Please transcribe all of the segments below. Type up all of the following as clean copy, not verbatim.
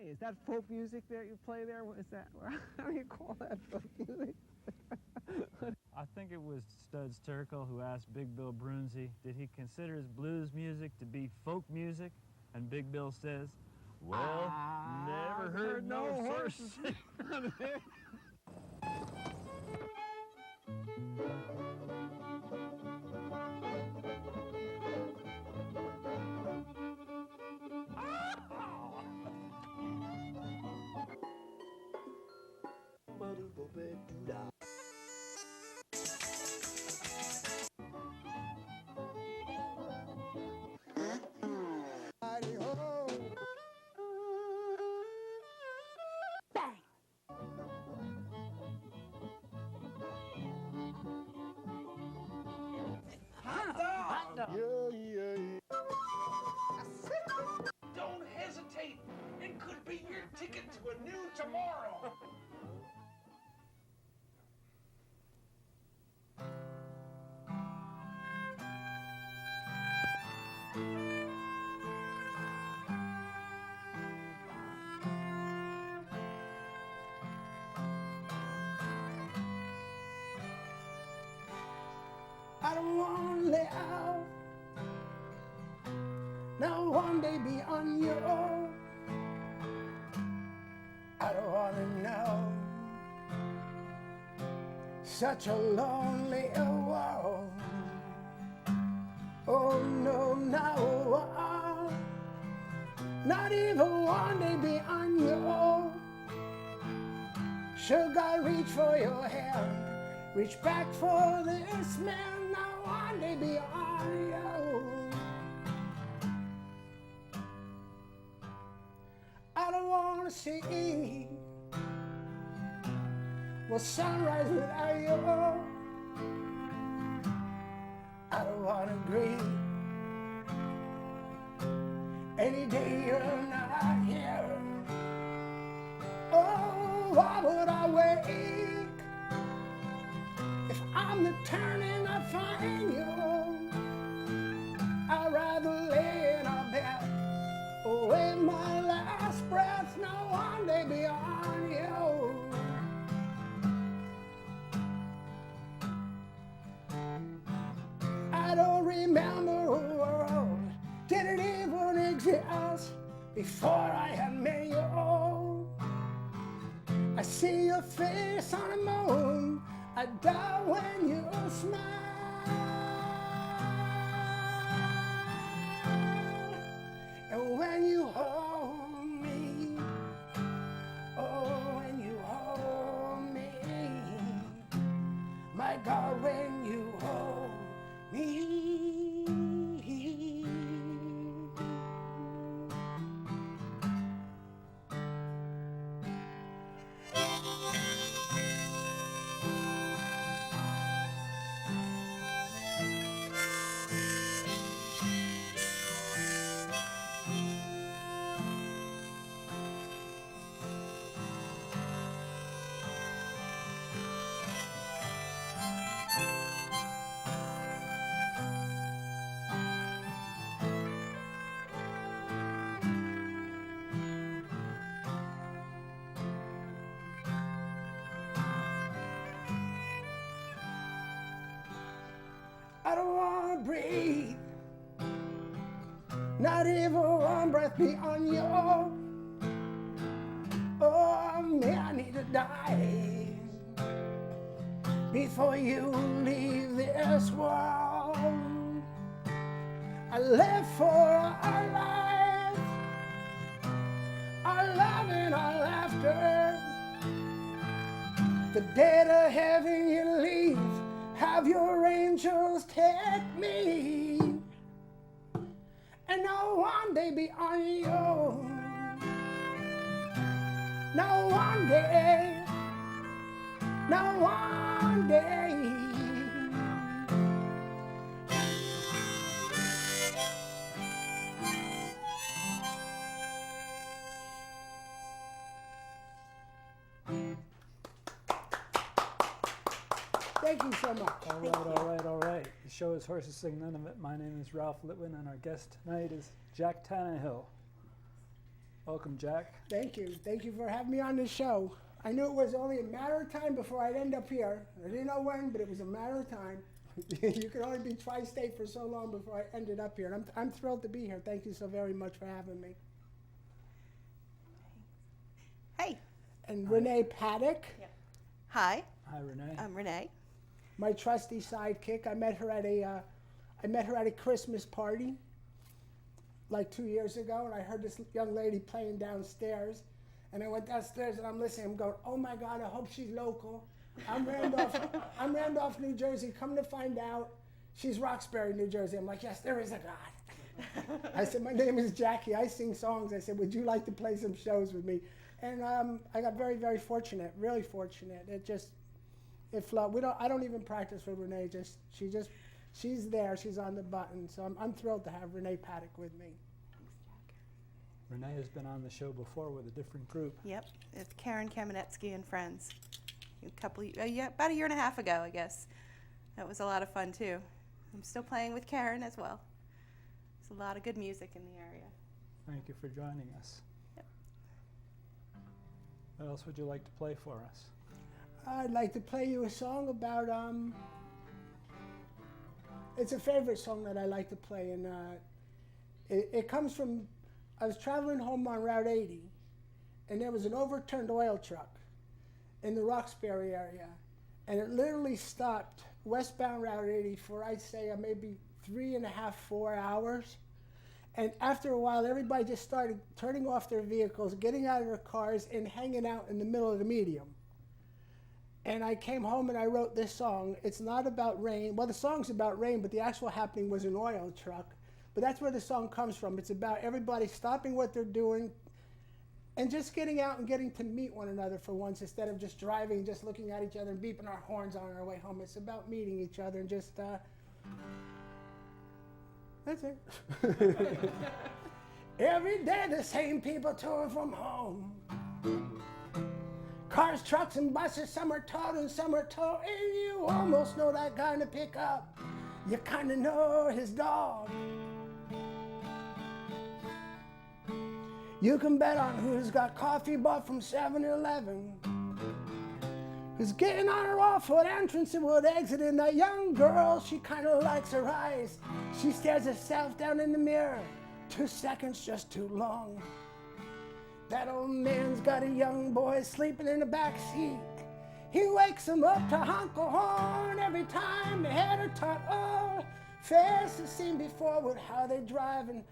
Hey, is that folk music that you play there? What is that? How do you call that folk music? I think it was Studs Terkel who asked Big Bill Brunzi, did he consider his blues music to be folk music? And Big Bill says, well, never heard no horses sing on it. Don't hesitate. It could be your ticket to a new tomorrow. I don't want to live, now one day be on your own. I don't want to know such a lonely world. Oh no, no, not even one day be on your own. Should God reach for your hand, reach back for this man, now one day be on your own. I don't want to see well, sunrise without you. I don't want to grieve any day you're not here. Oh, why would I wake if I'm the turning I find you? I'd rather lay in a bed away my last breath, now one day beyond you. I don't remember a world, didn't even exist before I had met you. I see your face on the moon, I die when you smile. And when you hold me, oh, when you hold me, my God, when you hold me. I don't want to breathe, not even one breath beyond you. Oh, me, I need to die before you leave this world. I live for our life, our love and our laughter. The day to heaven you leave, have your angels take me, and now one day be on you. Now one day, now one day. Thank you so much. All right. The show is Horses Sing None of It. My name is Ralph Litwin, and our guest tonight is Jack Tannehill. Welcome, Jack. Thank you. Thank you for having me on this show. I knew it was only a matter of time before I'd end up here. I didn't know when, but it was a matter of time. You could only be tri-state for so long before I ended up here. And I'm thrilled to be here. Thank you so very much for having me. Hey. And Renee Paddock. Yeah. Hi. Hi, Renee. I'm Renee. My trusty sidekick. I met her at a Christmas party like 2 years ago, and I heard this young lady playing downstairs, and I went downstairs and I'm listening. I'm going, oh my God, I hope she's local. I'm Randolph, New Jersey. Come to find out, she's Roxbury, New Jersey. I'm like, yes, there is a God. I said, my name is Jackie. I sing songs. I said, would you like to play some shows with me? And I got very, very fortunate, really fortunate. It flowed. I don't even practice with Renee. She's there. She's on the button. So I'm thrilled to have Renee Paddock with me. Thanks, Jack. Renee has been on the show before with a different group. Yep, it's Karen Kamenetsky and friends. About a year and a half ago, I guess. That was a lot of fun too. I'm still playing with Karen as well. There's a lot of good music in the area. Thank you for joining us. Yep. What else would you like to play for us? I'd like to play you a song about, it's a favorite song that I like to play, and it comes from, I was traveling home on Route 80, and there was an overturned oil truck in the Roxbury area, and it literally stopped westbound Route 80 for, I'd say, maybe 3.5, 4 hours. And after a while, everybody just started turning off their vehicles, getting out of their cars, and hanging out in the middle of the median. And I came home and I wrote this song. It's not about rain. Well, the song's about rain, but the actual happening was an oil truck. But that's where the song comes from. It's about everybody stopping what they're doing and just getting out and getting to meet one another for once, instead of just driving, just looking at each other and beeping our horns on our way home. It's about meeting each other and just, that's it. Every day the same people to and from home. Cars, trucks, and buses, some are towed and some are towed, and you almost know that guy in the pickup. You kind of know his dog. You can bet on who's got coffee bought from 7-Eleven, who's getting on her off-foot entrance and would exit. In that young girl, she kind of likes her eyes. She stares herself down in the mirror. 2 seconds just too long. That old man's got a young boy sleeping in the back seat. He wakes him up to honk a horn every time they had her taught. Oh, fair's the seen before with how they're driving.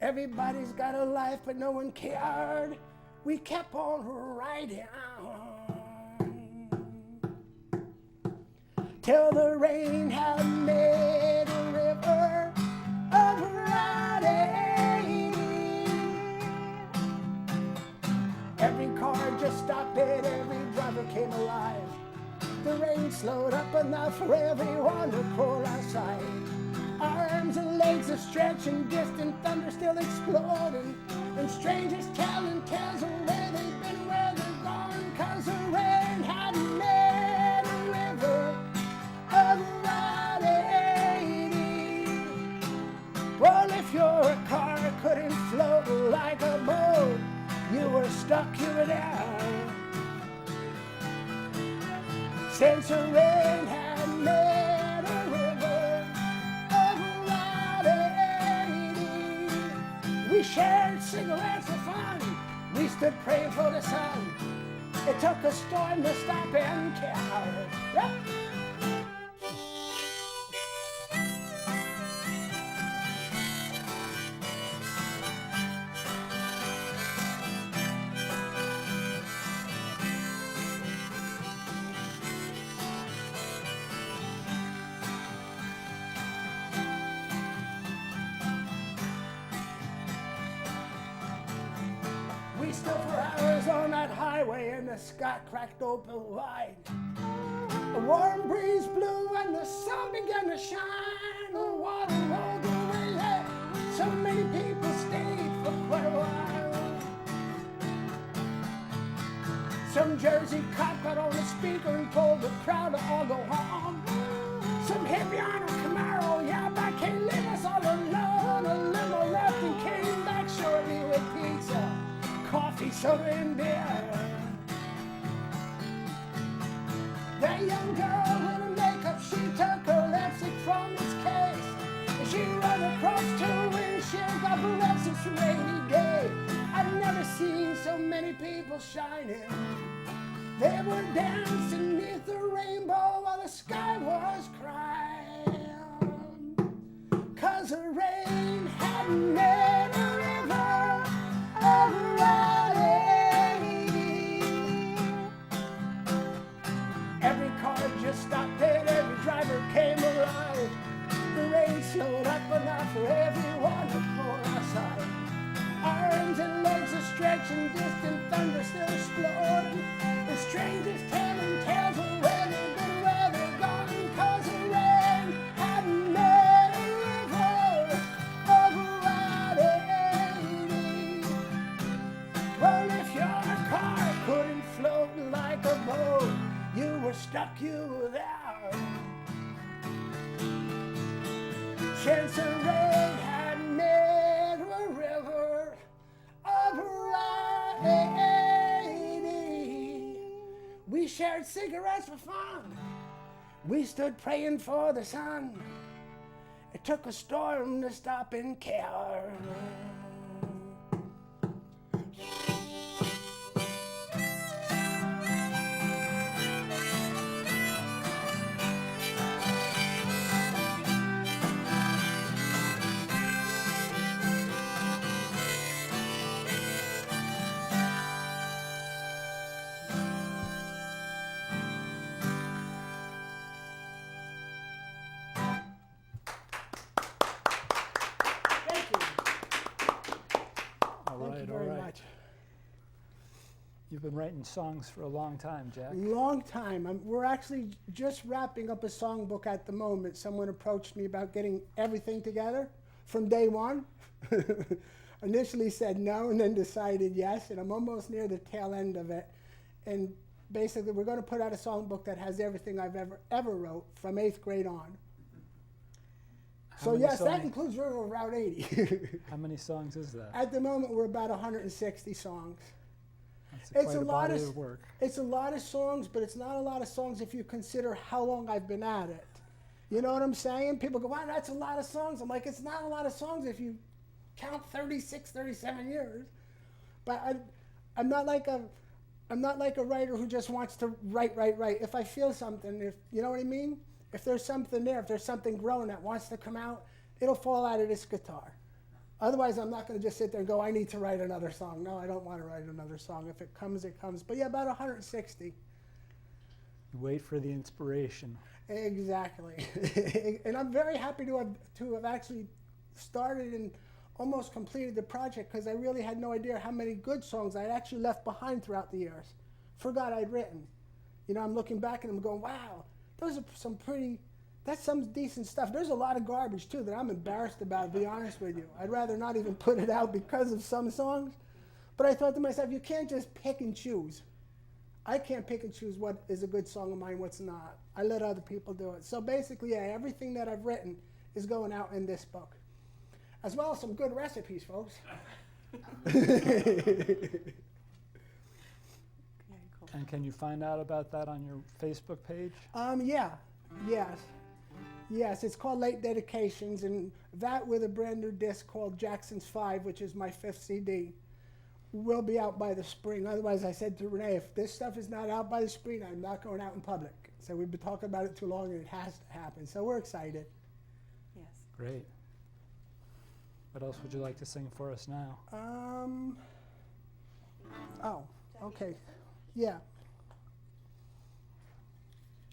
Everybody's got a life, but no one cared. We kept on riding on till the rain had made a river of Route 80. Every car just stopped it, every driver came alive. The rain slowed up enough for everyone to crawl outside. Arms and legs are stretching, distant thunder still exploding, and strangers telling tales of where they've been, where they're gone, 'cause the rain had made a river of Route 80. Well, if your car couldn't float like a boat, you were stuck, you were there. Since the rain had made a river of Route 80, we shared cigarettes for fun. We stood praying for the sun. It took a storm to stop and care. Yep. We stood for hours on that highway and the sky cracked open wide. A warm breeze blew and the sun began to shine. The water rolled away, yeah. So many people stayed for quite a while. Some Jersey cop got on the speaker and told the crowd to all go home. Some hippie on a Camaro, yeah, but can't leave us all alone. A limo left and came back shortly with soda and beer. That young girl with her makeup, she took her lipstick from its case, and she ran across to her windshield, got her lipstick for rainy day. I've never seen so many people shining. They were dancing neath the rainbow while the sky was crying. 'Cause the rain had made a river over Route 80. Every car just stopped and every driver came alive. The rain slowed up enough for everyone to pull outside. Arms and legs are stretching, distant thunder still exploding. The strangers telling tales of where they've been, where they're gone. 'Cause the rain had made a river over Route 80. Well, if your car couldn't float like a boat, you were stuck, you were there. Since the rain had made a river over Route 80. We shared cigarettes for fun. We stood praying for the sun. It took a storm to stop and care. Thank you very much. You've been writing songs for a long time, Jack. Long time. We're actually just wrapping up a songbook at the moment. Someone approached me about getting everything together from day one. Initially said no and then decided yes, and I'm almost near the tail end of it. And basically we're going to put out a songbook that has everything I've ever wrote from 8th grade on. So yes, that includes River Route 80. How many songs is that? At the moment, we're about 160 songs. That's It's quite a lot body of of work. It's a lot of songs, but it's not a lot of songs if you consider how long I've been at it. You know what I'm saying? People go, wow, that's a lot of songs. I'm like, it's not a lot of songs if you count 36, 37 years. But I'm not like a writer who just wants to write. If I feel something, if you know what I mean? If there's something there, if there's something growing that wants to come out, it'll fall out of this guitar. Otherwise, I'm not going to just sit there and go, I need to write another song. No, I don't want to write another song. If it comes, it comes. But yeah, about 160. You wait for the inspiration. Exactly. And I'm very happy to have actually started and almost completed the project, because I really had no idea how many good songs I'd actually left behind throughout the years. Forgot I'd written. You know, I'm looking back and I'm going, wow. Those are that's some decent stuff. There's a lot of garbage too that I'm embarrassed about, to be honest with you. I'd rather not even put it out because of some songs. But I thought to myself, you can't just pick and choose. I can't pick and choose what is a good song of mine, what's not. I let other people do it. So basically, yeah, everything that I've written is going out in this book. As well as some good recipes, folks. And can you find out about that on your Facebook page? Yes, it's called Late Dedications, and that with a brand new disc called Jackson's 5, which is my 5th CD, will be out by the spring. Otherwise, I said to Renee, if this stuff is not out by the spring, I'm not going out in public. So we've been talking about it too long, and it has to happen. So we're excited. Yes. Great. What else would you like to sing for us now? Okay. Yeah.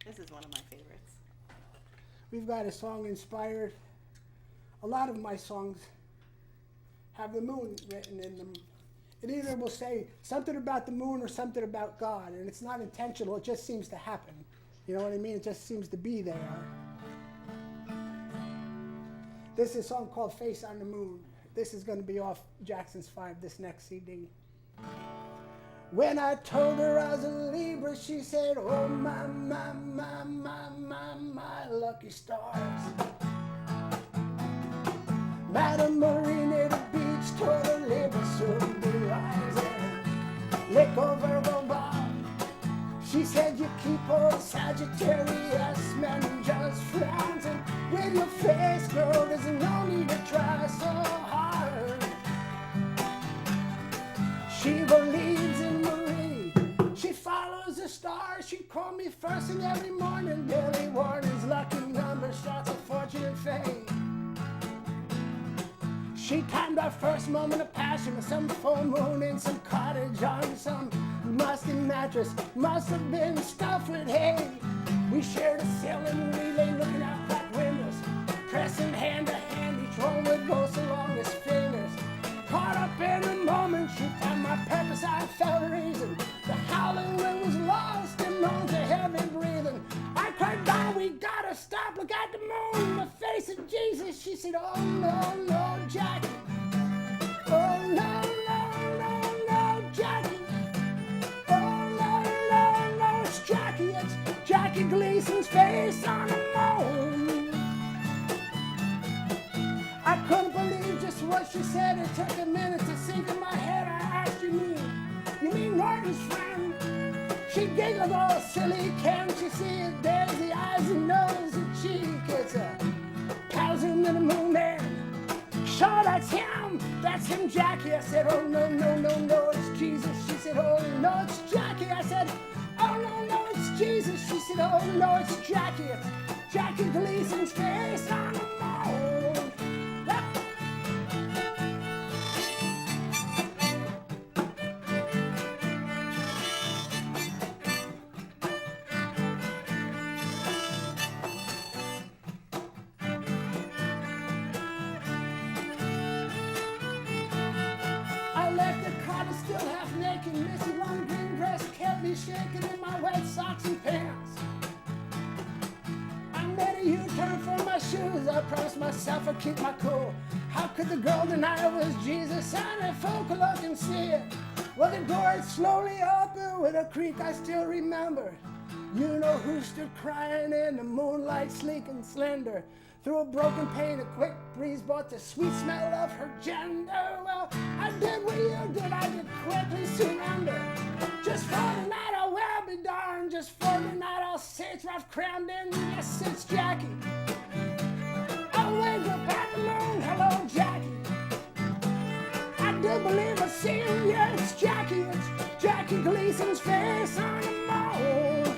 This is one of my favorites. We've got a song inspired. A lot of my songs have the moon written in them. It either will say something about the moon or something about God, and it's not intentional, it just seems to happen. You know what I mean? It just seems to be there. This is a song called Face on the Moon. This is going to be off Jackson's 5, this next CD. When I told her I was a Libra, she said, oh my lucky stars. Madame Marie near the beach told her Libra soon be rising. lick over the bar. She said you keep old Sagittarius men just frowns, and with your face, girl, there's no need to try so hard. She believes in Marie, she follows the stars. She called me first thing every morning, daily warnings, lucky numbers, shots of fortune and fame. She timed our first moment of passion with some full moon in some cottage on some musty mattress. Must have been stuffed with hay. We shared a ceiling relay looking out back windows, pressing hand to hand, each one would go so long as fingers. Caught up in the moment, she found my purpose, I felt a reason. The howling wind was lost in moans of heavy breathing. I cried down, we gotta stop, look at the moon, the face of Jesus. She said, oh no, no, Jackie. Oh no, no, no, no, Jackie. Oh no, no, no, it's Jackie. It's Jackie Gleason's face on the moon. I couldn't believe just what she said. It took a minute to sink in my head. I asked, you mean Norton's friend? She giggled, all silly, can't you see it? There's the eyes and nose and cheek. It's a pals in the moon man. Sure, that's him, Jackie. I said, oh no, no, no, no, it's Jesus. She said, oh no, it's Jackie. I said, oh no, no, it's Jesus. She said, oh no, it's Jackie. It's Jackie Gleason's face on the moon. Still half naked, Missy long green dress kept me shaking in my wet socks and pants. I made a U-turn for my shoes. I promised myself I'd keep my cool. How could the girl deny it was Jesus? And if folk could look and see it. Well, the door had slowly opened with a creak I still remember. You know who stood crying in the moonlight, sleek and slender. Through a broken pane, a quick breeze brought the sweet smell of her gender. Well, I did what you did, I did quickly surrender. Just for the night I will be darned, just for the night I'll say it's rough crammed in. Yes, it's Jackie. I wake up at the moon, hello Jackie. I do believe I see him, yeah, it's Jackie. It's Jackie Gleason's face on the moon.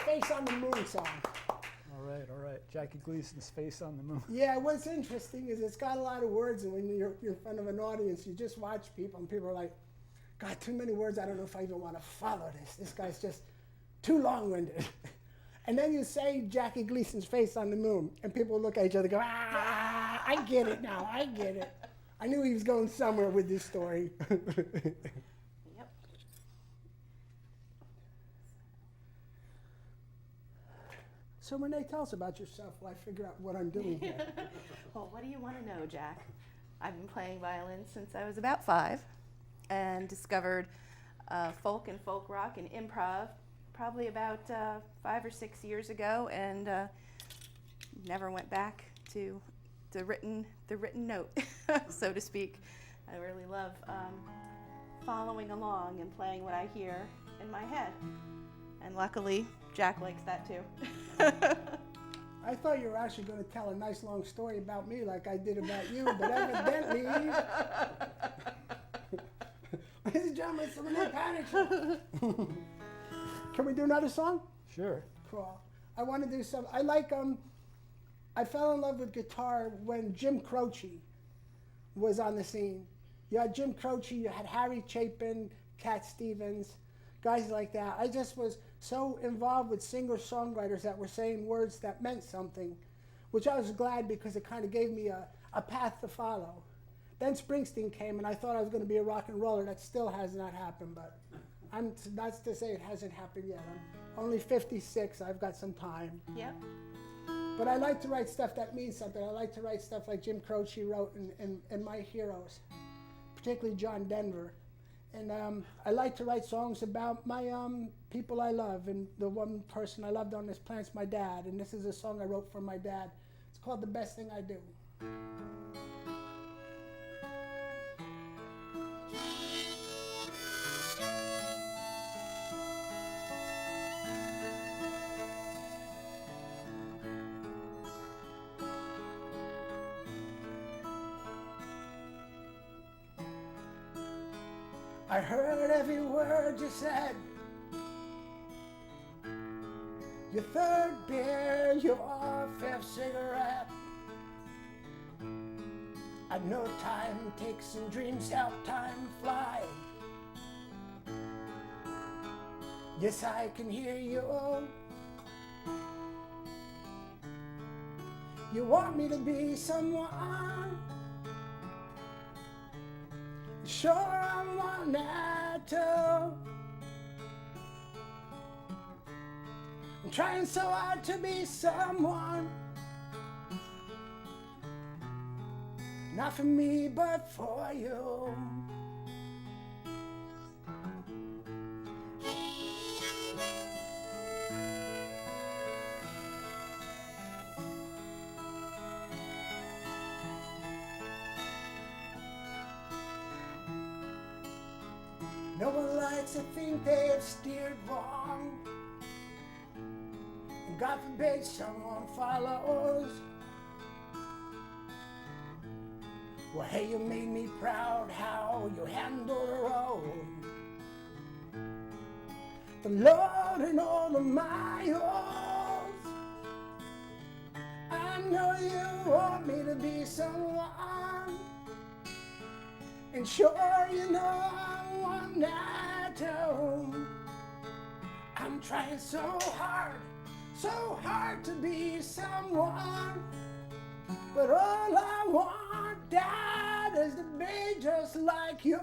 Face on the Moon song. All right. Jackie Gleason's Face on the Moon. Yeah, what's interesting is it's got a lot of words, and when you're in front of an audience, you just watch people, and people are like, God, too many words, I don't know if I even want to follow this. This guy's just too long-winded. And then you say Jackie Gleason's Face on the Moon, and people look at each other and go, ah, I get it now, I get it. I knew he was going somewhere with this story. So Renee, tell us about yourself while I figure out what I'm doing here. Well, what do you want to know, Jack? I've been playing violin since I was about 5 and discovered folk and folk rock and improv probably about 5 or 6 years ago, and never went back to the written note, so to speak. I really love following along and playing what I hear in my head. And luckily, Jack likes that too. I thought you were actually going to tell a nice long story about me like I did about you, but evidently... Ladies and gentlemen, it's the Renee Paddock Show. Can we do another song? Sure. Cool. I want to do some... I fell in love with guitar when Jim Croce was on the scene. You had Jim Croce, you had Harry Chapin, Cat Stevens, guys like that. I just was so involved with singer-songwriters that were saying words that meant something, which I was glad because it kind of gave me a path to follow. Then Springsteen came, and I thought I was going to be a rock and roller. That still has not happened, but that's to say it hasn't happened yet. I'm only 56. I've got some time. Yep. But I like to write stuff that means something. I like to write stuff like Jim Croce wrote and my heroes, particularly John Denver. And I like to write songs about my people I love. And the one person I loved on this planet's my dad. And this is a song I wrote for my dad. It's called The Best Thing I Do. I heard every word you said. Your third beer, your fifth cigarette. I know time takes and dreams help time fly. Yes, I can hear you. You want me to be someone. Sure, I want that too. I'm trying so hard to be someone. Not for me, but for you. No one likes to think they've steered wrong. And God forbid someone follows. Well, hey, you made me proud how you handled the road. The Lord and all of my yours. I know you want me to be someone. And sure, you know I want that too. I'm trying so hard to be someone. But all I want, Dad, is to be just like you.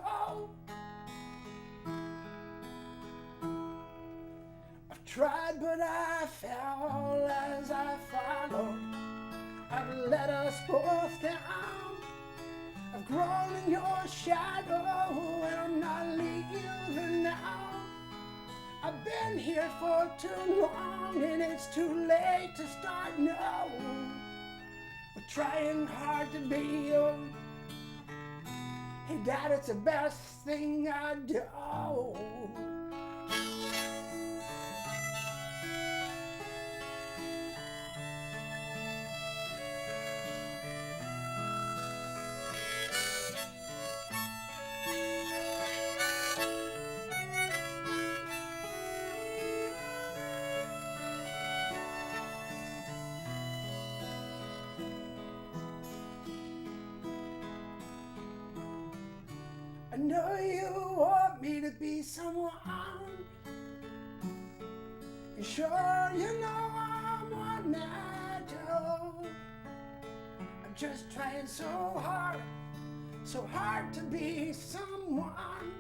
I've tried, but I fell as I followed. I've let us both down. I've grown in your shadow and I'm not leaving now. I've been here for too long and it's too late to start now. We're trying hard to be you. Hey Dad, it's the best thing I do. I know you want me to be someone. And sure, you know I'm one that too. I'm just trying so hard to be someone.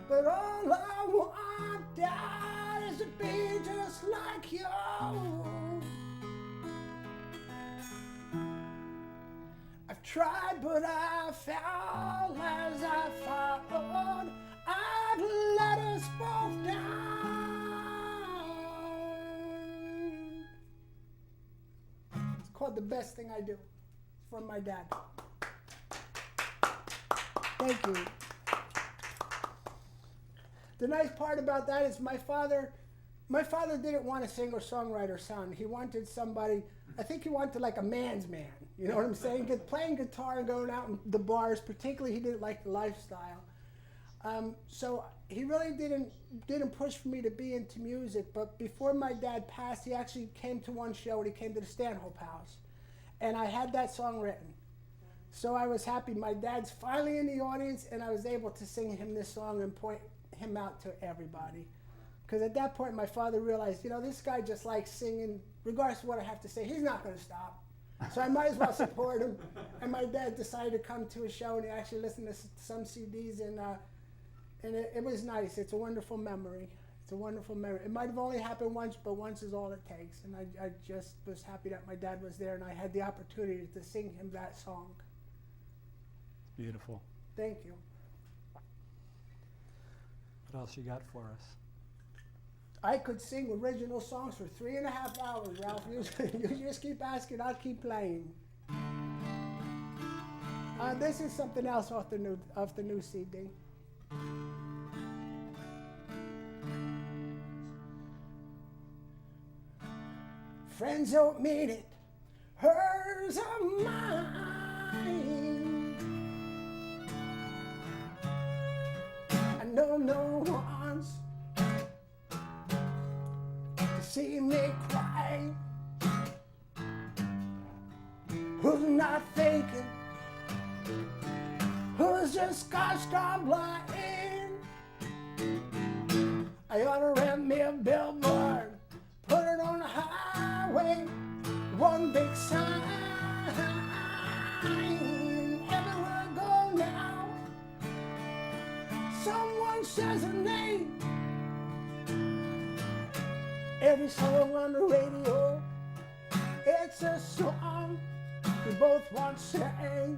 But all I want, Dad, is to be just like you. I've tried, but I fell as I followed. I've let us both down. It's called The Best Thing I Do. It's from my dad. Thank you. The nice part about that is my father didn't want a singer-songwriter son. He wanted somebody, I think he wanted like a man's man. You know what I'm saying? Playing guitar and going out in the bars, particularly he didn't like the lifestyle. So he really didn't push for me to be into music. But before my dad passed, he actually came to one show and he came to the Stanhope House. And I had that song written. So I was happy. My dad's finally in the audience and I was able to sing him this song and point him out to everybody. Because at that point my father realized, you know, this guy just likes singing, regardless of what I have to say, he's not going to stop. So I might as well support him. And my dad decided to come to a show and he actually listened to some CDs and it was nice. It's a wonderful memory. It's a wonderful memory. It might have only happened once, but once is all it takes. And I just was happy that my dad was there and I had the opportunity to sing him that song. Beautiful. Thank you. What else you got for us? I could sing original songs for 3.5 hours, Ralph. You just keep asking, I'll keep playing. This is something else off the new CD. Friends don't mean it, hers are mine. I know no one's to see me cry. Who's not thinking? Who's just gosh darn blind? I ought to rent me a billboard, put it on the highway, one big sign. Everywhere I go now, someone says a name. Every song on the radio, it's a song we both once sang.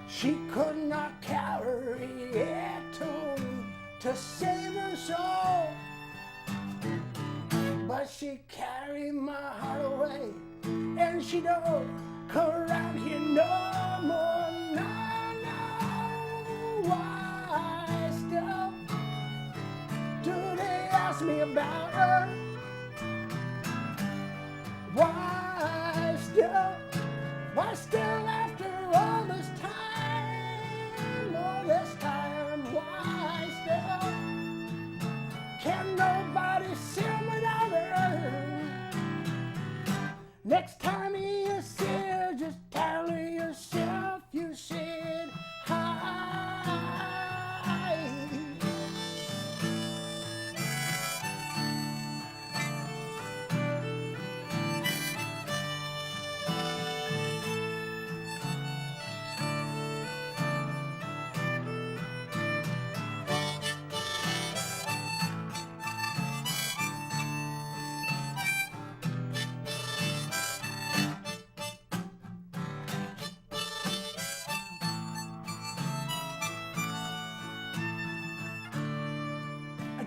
She could not carry it to save her soul, but she carried my heart away, and she don't come around here no more. No, no. Why still do they ask me about her? Why still after all this time, why still can nobody see without her? Next time you see her, just tell her yourself you said hi.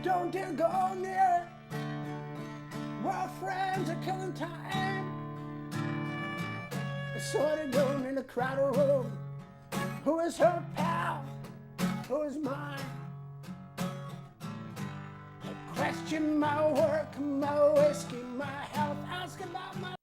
Don't dare go near it, while friends are killing time. I saw the girl in a crowded room. Who is her pal? Who is mine? I question my work, my whiskey, my health, ask about my